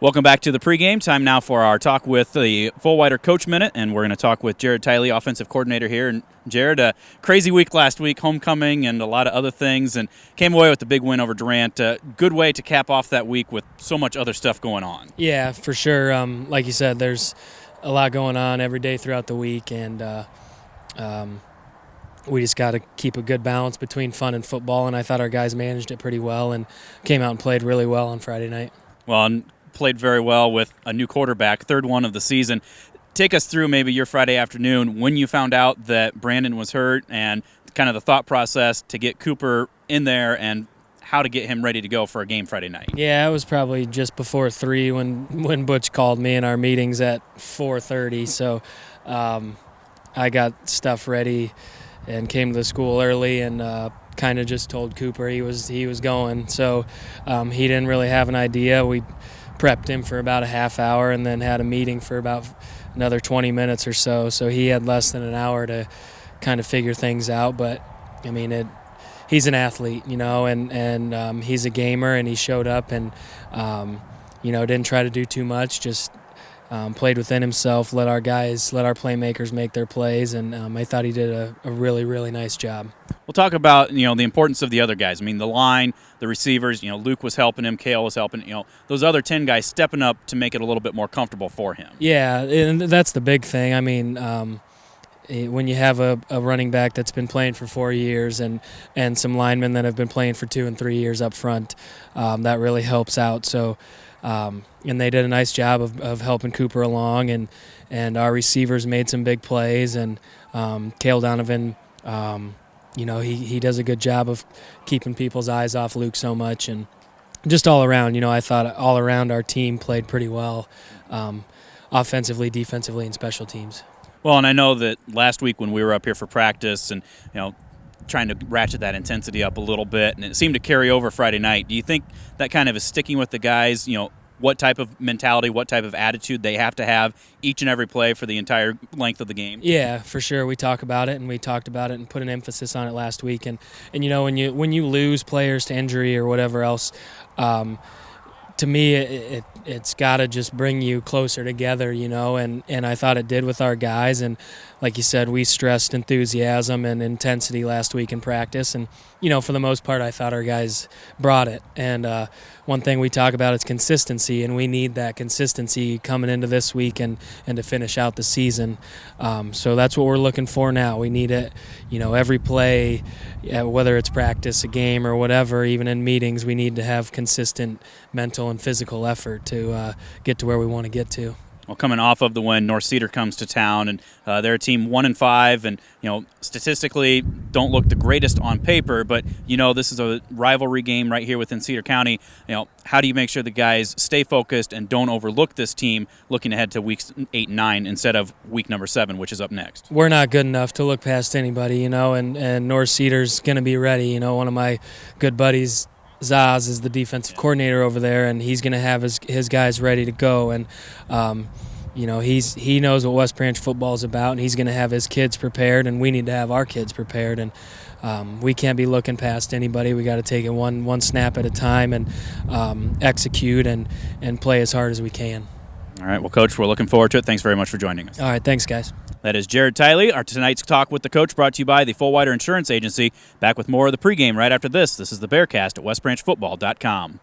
Welcome back to the pregame. Time now for our talk with the Full Wider Coach Minute, and we're going to talk with Jared Tylee, offensive coordinator here. And Jared, a crazy week last week, homecoming and a lot of other things, and came away with the big win over Durant. Good way to cap off that week with so much other stuff going on. Yeah, for sure. Like you said, there's a lot going on every day throughout the week, and we just got to keep a good balance between fun and football, and I thought our guys managed it pretty well and came out and played really well on Friday night. Well, and played very well with a new quarterback, third one of the season. Take us through maybe your Friday afternoon when you found out that Brandon was hurt and kind of the thought process to get Cooper in there and how to get him ready to go for a game Friday night. Yeah, it was probably just before 3 when Butch called me in our meetings at 4:30. So I got stuff ready and came to the school early and kind of just told Cooper he was going. So he didn't really have an idea. We prepped him for about a half hour and then had a meeting for about another 20 minutes or so. So he had less than an hour to kind of figure things out. But, I mean, he's an athlete, and he's a gamer, and he showed up and, didn't try to do too much, just played within himself, let our playmakers make their plays, and I thought he did a really, really nice job. We'll talk about, the importance of the other guys. I mean, the line, the receivers, Luke was helping him, Kale was helping, those other 10 guys stepping up to make it a little bit more comfortable for him. Yeah, and that's the big thing. I mean, when you have a running back that's been playing for 4 years and some linemen that have been playing for 2 and 3 years up front, that really helps out. So, and they did a nice job of helping Cooper along, and our receivers made some big plays, and Cale Donovan, he does a good job of keeping people's eyes off Luke so much, and just all around, I thought all around our team played pretty well, offensively, defensively, and special teams. Well, and I know that last week when we were up here for practice and, trying to ratchet that intensity up a little bit, and it seemed to carry over Friday night. Do you think that kind of is sticking with the guys, what type of mentality, what type of attitude they have to have each and every play for the entire length of the game? Yeah, for sure. We talk about it, and we talked about it and put an emphasis on it last week. And when you lose players to injury or whatever else, to me, it's got to just bring you closer together, and I thought it did with our guys. And like you said, we stressed enthusiasm and intensity last week in practice. And, for the most part, I thought our guys brought it. And one thing we talk about is consistency, and we need that consistency coming into this week and to finish out the season. So that's what we're looking for now. We need it, every play, whether it's practice, a game, or whatever, even in meetings, we need to have consistent mental and physical effort to get to where we want to get to. Well, coming off of the win, North Cedar comes to town, and they're a team 1-5, and statistically don't look the greatest on paper, but this is a rivalry game right here within Cedar County. How do you make sure the guys stay focused and don't overlook this team looking ahead to weeks 8 and 9 instead of week number 7, which is up next? We're not good enough to look past anybody, and North Cedar's going to be ready. One of my good buddies, Zaz, is the defensive coordinator over there, and he's going to have his guys ready to go. And he knows what West Branch football is about, and he's going to have his kids prepared, and we need to have our kids prepared. And we can't be looking past anybody. We got to take it one snap at a time and execute and play as hard as we can. All right, well, Coach, we're looking forward to it. Thanks very much for joining us. All right, thanks, guys. That is Jared Tylee. Our tonight's talk with the coach brought to you by the Full Wider Insurance Agency. Back with more of the pregame right after this. This is the Bearcast at westbranchfootball.com.